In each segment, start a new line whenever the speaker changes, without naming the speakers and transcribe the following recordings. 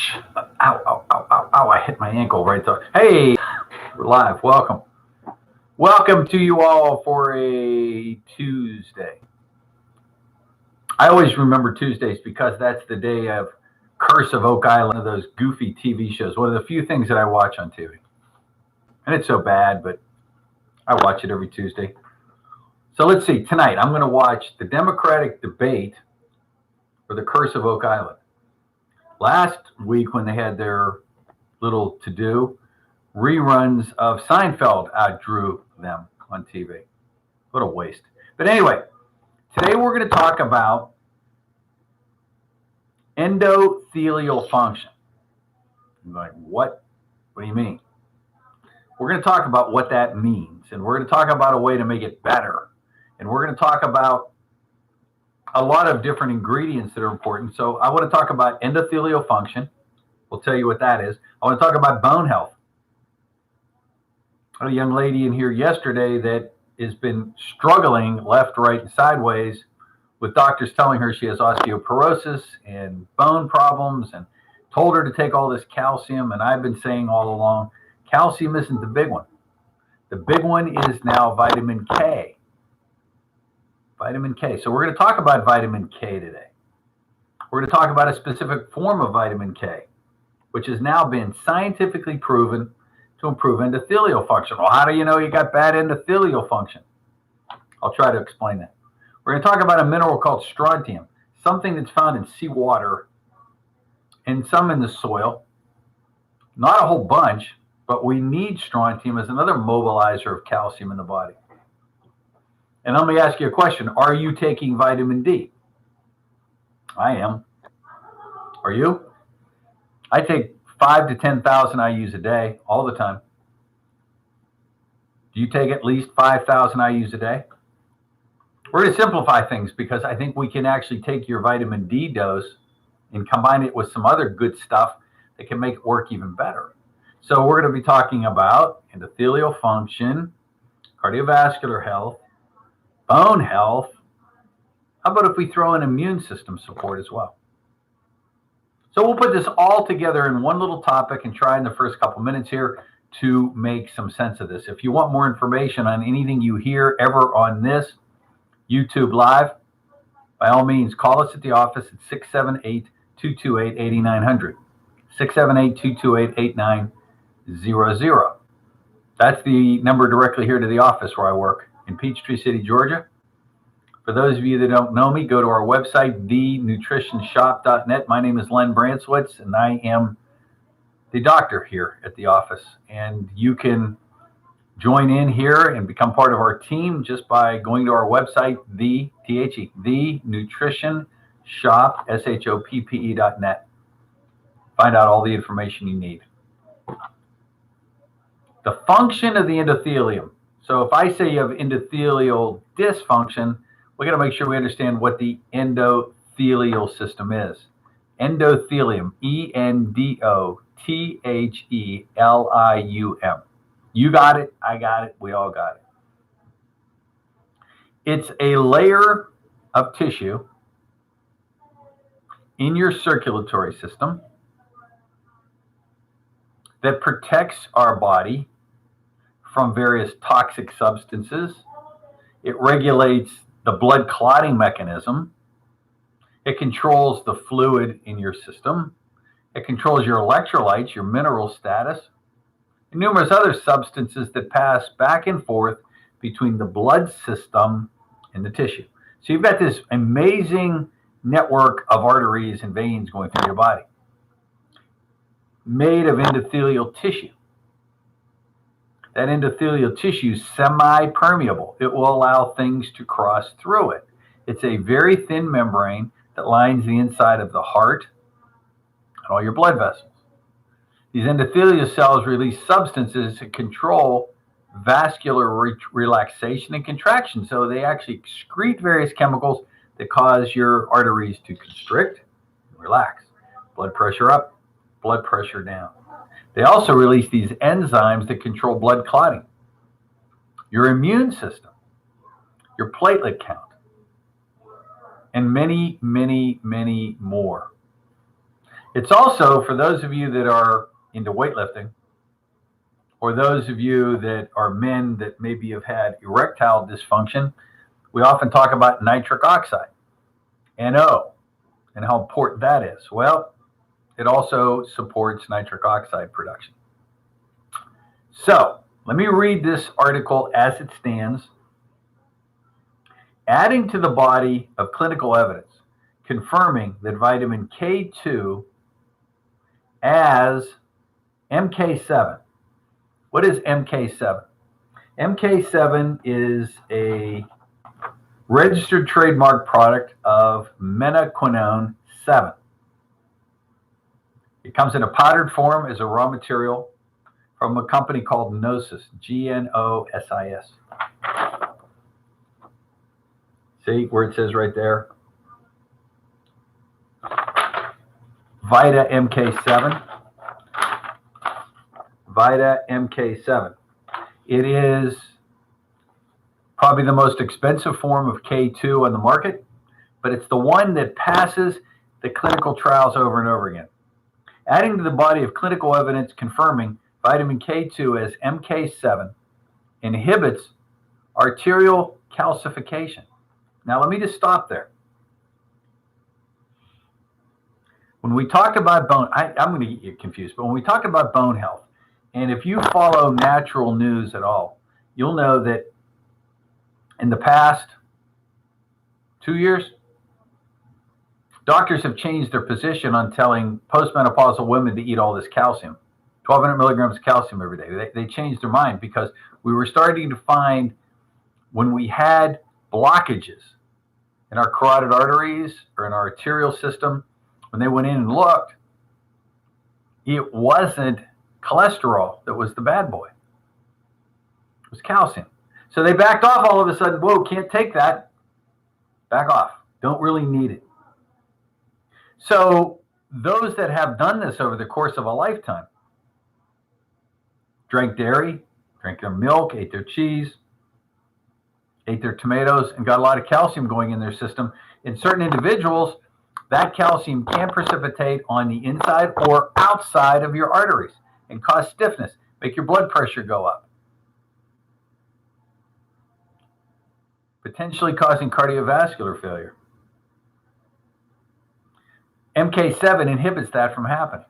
Ouch. Ow, ow, ow, ow, ow. I hit my ankle right there. Hey, we're live. Welcome. Welcome to you all for a Tuesday. I always remember Tuesdays because that's the day of Curse of Oak Island, one of those goofy TV shows, one of the few things that I watch on TV. And it's so bad, but I watch it every Tuesday. So let's see. Tonight, I'm going to watch the Democratic debate for the Curse of Oak Island. Last week, when they had their little to-do, reruns of Seinfeld outdrew them on TV. What a waste. But anyway, today we're going to talk about endothelial function. I'm like, what? What do you mean? We're going to talk about what that means, and we're going to talk about a way to make it better. And we're going to talk about a lot of different ingredients that are important. So I want to talk about endothelial function. We'll tell you what that is. I want to talk about bone health. I had a young lady in here yesterday that has been struggling left, right, and sideways with doctors telling her she has osteoporosis and bone problems and told her to take all this calcium. And I've been saying all along, calcium isn't the big one. The big one is now vitamin K. Vitamin K. So we're going to talk about vitamin K today. We're going to talk about a specific form of vitamin K, which has now been scientifically proven to improve endothelial function. Well, how do you know you got bad endothelial function? I'll try to explain that. We're going to talk about a mineral called strontium, something that's found in seawater and some in the soil. Not a whole bunch, but we need strontium as another mobilizer of calcium in the body. And let me ask you a question. Are you taking vitamin D? I am. Are you? I take 5 to 10,000 IUs a day, all the time. Do you take at least 5,000 IUs a day? We're going to simplify things because I think we can actually take your vitamin D dose and combine it with some other good stuff that can make it work even better. So we're going to be talking about endothelial function, cardiovascular health, bone health. How about if we throw in immune system support as well? So we'll put this all together in one little topic and try in the first couple minutes here to make some sense of this. If you want more information on anything you hear ever on this YouTube Live, by all means, call us at the office at 678-228-8900, 678-228-8900. That's the number directly here to the office where I work in Peachtree City, Georgia. For those of you that don't know me, go to our website, thenutritionshop.net. My name is Len Branswitz, and I am the doctor here at the office. And you can join in here and become part of our team just by going to our website, thenutritionshop.net. Find out all the information you need. The function of the endothelium. So if I say you have endothelial dysfunction, we got to make sure we understand what the endothelial system is. Endothelium, ENDOTHELIUM. You got it, I got it, we all got it. It's a layer of tissue in your circulatory system that protects our body from various toxic substances. It regulates the blood clotting mechanism. It controls the fluid in your system. It controls your electrolytes, your mineral status, and numerous other substances that pass back and forth between the blood system and the tissue. So you've got this amazing network of arteries and veins going through your body, made of endothelial tissue. That endothelial tissue is semi-permeable. It will allow things to cross through it. It's a very thin membrane that lines the inside of the heart and all your blood vessels. These endothelial cells release substances that control vascular relaxation and contraction. So they actually excrete various chemicals that cause your arteries to constrict and relax. Blood pressure up, blood pressure down. They also release these enzymes that control blood clotting, your immune system, your platelet count, and many, many, many more. It's also, for those of you that are into weightlifting, or those of you that are men that maybe have had erectile dysfunction, we often talk about nitric oxide, NO, and how important that is. Well, it also supports nitric oxide production. So let me read this article as it stands. Adding to the body of clinical evidence confirming that vitamin K2 as MK7. What is MK7? MK7 is a registered trademark product of menaquinone 7. It comes in a powdered form as a raw material from a company called Gnosis, Gnosis. See where it says right there? Vita MK7. Vita MK7. It is probably the most expensive form of K2 on the market, but it's the one that passes the clinical trials over and over again. Adding to the body of clinical evidence confirming vitamin K2 as MK7 inhibits arterial calcification. Now, let me just stop there. When we talk about bone, I'm going to get you confused, but when we talk about bone health, and if you follow natural news at all, you'll know that in the past 2 years, doctors have changed their position on telling postmenopausal women to eat all this calcium, 1,200 milligrams of calcium every day. They changed their mind because we were starting to find when we had blockages in our carotid arteries or in our arterial system, when they went in and looked, it wasn't cholesterol that was the bad boy. It was calcium. So they backed off all of a sudden. Whoa, can't take that. Back off. Don't really need it. So those that have done this over the course of a lifetime, drank dairy, drank their milk, ate their cheese, ate their tomatoes, and got a lot of calcium going in their system. In certain individuals, that calcium can precipitate on the inside or outside of your arteries and cause stiffness, make your blood pressure go up, potentially causing cardiovascular failure. MK7 inhibits that from happening.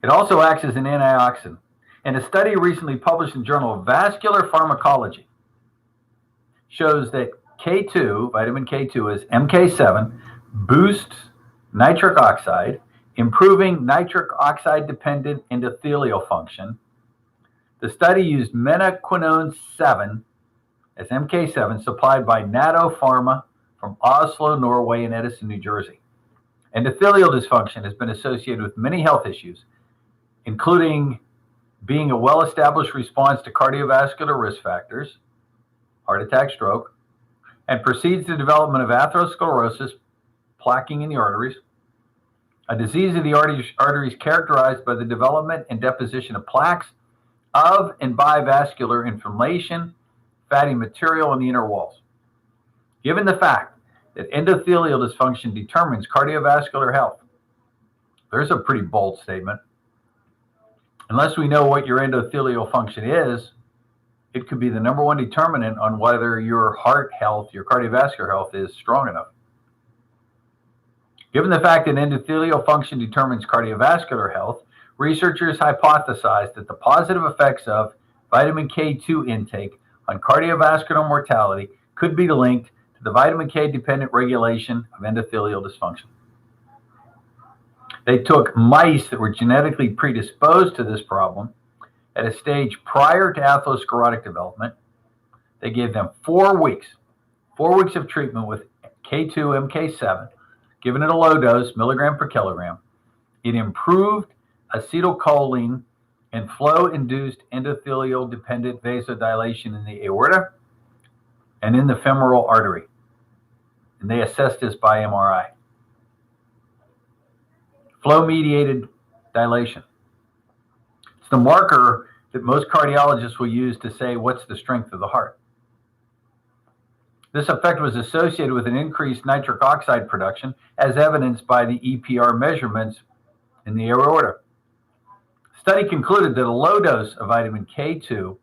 It also acts as an antioxidant. And a study recently published in the Journal of Vascular Pharmacology shows that K2, vitamin K2 is MK7, boosts nitric oxide, improving nitric oxide dependent endothelial function. The study used menaquinone 7 as MK7 supplied by NATO Pharma from Oslo, Norway, and Edison, New Jersey. Endothelial dysfunction has been associated with many health issues, including being a well-established response to cardiovascular risk factors, heart attack, stroke, and precedes the development of atherosclerosis, plaquing in the arteries, a disease of the arteries characterized by the development and deposition of plaques of and by vascular inflammation, fatty material in the inner walls. Given the fact that endothelial dysfunction determines cardiovascular health, there's a pretty bold statement. Unless we know what your endothelial function is, it could be the number one determinant on whether your heart health, your cardiovascular health is strong enough. Given the fact that endothelial function determines cardiovascular health, researchers hypothesized that the positive effects of vitamin K2 intake on cardiovascular mortality could be linked to the vitamin K dependent regulation of endothelial dysfunction. They took mice that were genetically predisposed to this problem at a stage prior to atherosclerotic development. They gave them 4 weeks of treatment with K2 MK7, given at a low dose, milligram per kilogram. It improved acetylcholine and flow-induced endothelial-dependent vasodilation in the aorta and in the femoral artery. And they assessed this by MRI. Flow-mediated dilation. It's the marker that most cardiologists will use to say what's the strength of the heart. This effect was associated with an increased nitric oxide production, as evidenced by the EPR measurements in the aorta. Study concluded that a low dose of vitamin K2,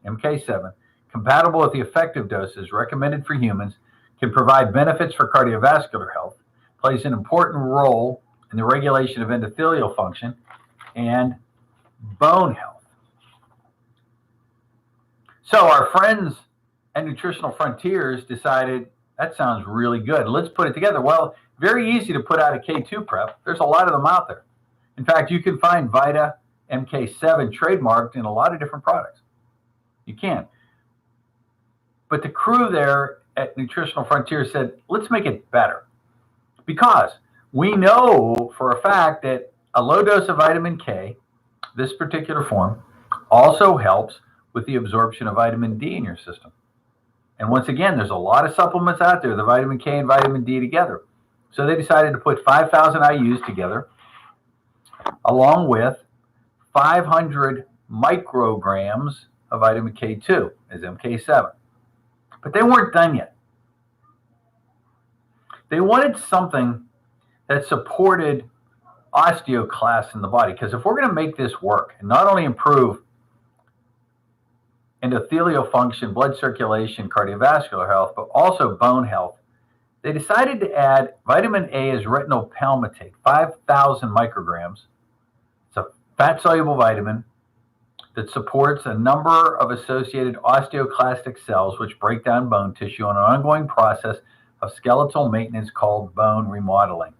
MK7, compatible with the effective doses recommended for humans, can provide benefits for cardiovascular health, plays an important role in the regulation of endothelial function, and bone health. So our friends at Nutritional Frontiers decided, that sounds really good. Let's put it together. Well, very easy to put out a K2 prep. There's a lot of them out there. In fact, you can find Vita MK7 trademarked in a lot of different products. You can. But the crew there at Nutritional Frontiers said, let's make it better. Because we know for a fact that a low dose of vitamin K, this particular form, also helps with the absorption of vitamin D in your system. And once again, there's a lot of supplements out there, the vitamin K and vitamin D together. So they decided to put 5,000 IUs together, along with 500 micrograms of vitamin K2 as MK7. But they weren't done yet. They wanted something that supported osteoclasts in the body, because if we're going to make this work and not only improve endothelial function, blood circulation, cardiovascular health, but also bone health, they decided to add vitamin A as retinol palmitate, 5,000 micrograms. It's a fat-soluble vitamin that supports a number of associated osteoclastic cells which break down bone tissue in an ongoing process of skeletal maintenance called bone remodeling.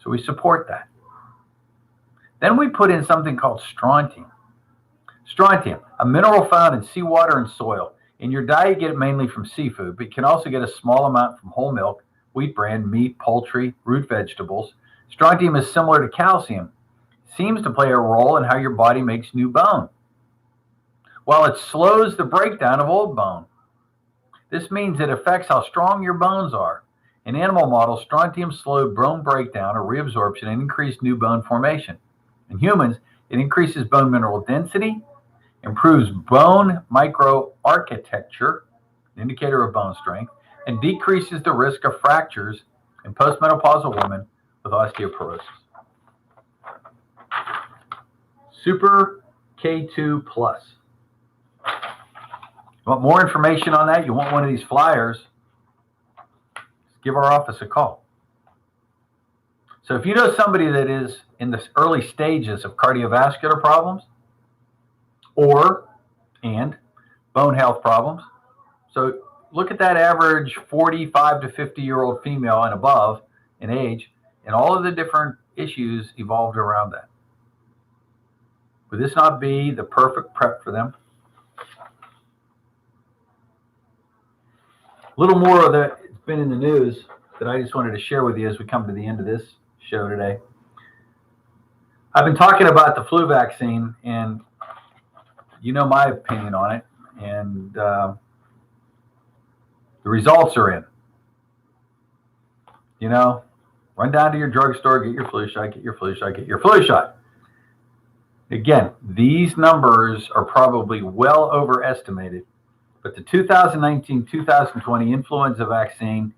So we support that. Then we put in something called strontium. Strontium, a mineral found in seawater and soil. In your diet, you get it mainly from seafood, but you can also get a small amount from whole milk, wheat bran, meat, poultry, root vegetables. Strontium is similar to calcium. It seems to play a role in how your body makes new bone. Well, it slows the breakdown of old bone. This means it affects how strong your bones are. In animal models, strontium slowed bone breakdown or reabsorption and increased new bone formation. In humans, it increases bone mineral density, improves bone microarchitecture, an indicator of bone strength, and decreases the risk of fractures in postmenopausal women with osteoporosis. Super K2 Plus. You want more information on that? You want one of these flyers? Give our office a call. So if you know somebody that is in the early stages of cardiovascular problems and bone health problems, so look at that average 45 to 50-year-old female and above in age, and all of the different issues evolved around that. Would this not be the perfect prep for them? A little more of that has been in the news that I just wanted to share with you as we come to the end of this show today. I've been talking about the flu vaccine, and you know my opinion on it, and the results are in. You know, run down to your drugstore, get your flu shot, get your flu shot, get your flu shot. Again, these numbers are probably well overestimated, but the 2019-2020 influenza vaccine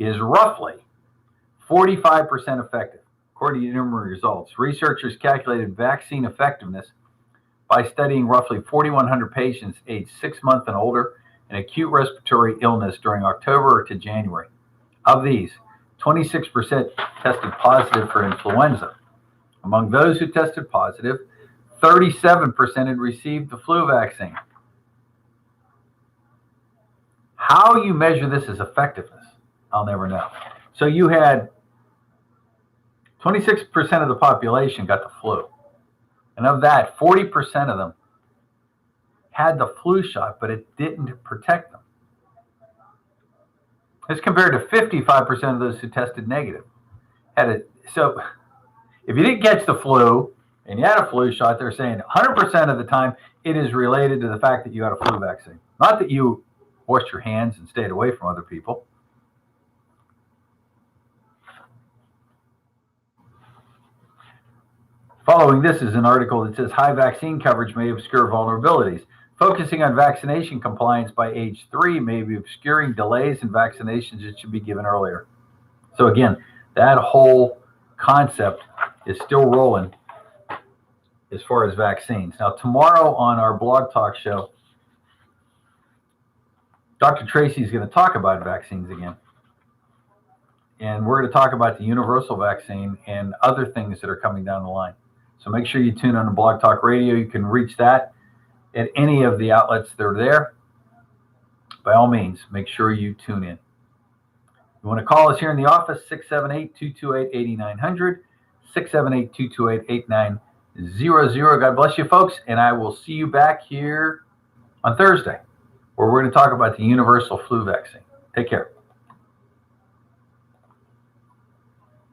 is roughly 45% effective. According to numerous results, researchers calculated vaccine effectiveness by studying roughly 4,100 patients aged 6 months and older in acute respiratory illness during October to January. Of these, 26% tested positive for influenza. Among those who tested positive, 37% had received the flu vaccine. How you measure this as effectiveness, I'll never know. So you had 26% of the population got the flu. And of that, 40% of them had the flu shot, but it didn't protect them. As compared to 55% of those who tested negative. So if you didn't catch the flu and you had a flu shot, they're saying 100% of the time it is related to the fact that you had a flu vaccine. Not that you washed your hands and stayed away from other people. Following this is an article that says high vaccine coverage may obscure vulnerabilities. Focusing on vaccination compliance by age 3 may be obscuring delays in vaccinations that should be given earlier. So again, that whole concept is still rolling as far as vaccines. Now, tomorrow on our blog talk show, Dr. Tracy is going to talk about vaccines again. And we're going to talk about the universal vaccine and other things that are coming down the line. So make sure you tune on to Blog Talk Radio. You can reach that at any of the outlets that are there. By all means, make sure you tune in. You want to call us here in the office, 678-228-8900, 678-228-8900. God bless you, folks, and I will see you back here on Thursday, where we're going to talk about the universal flu vaccine. Take care.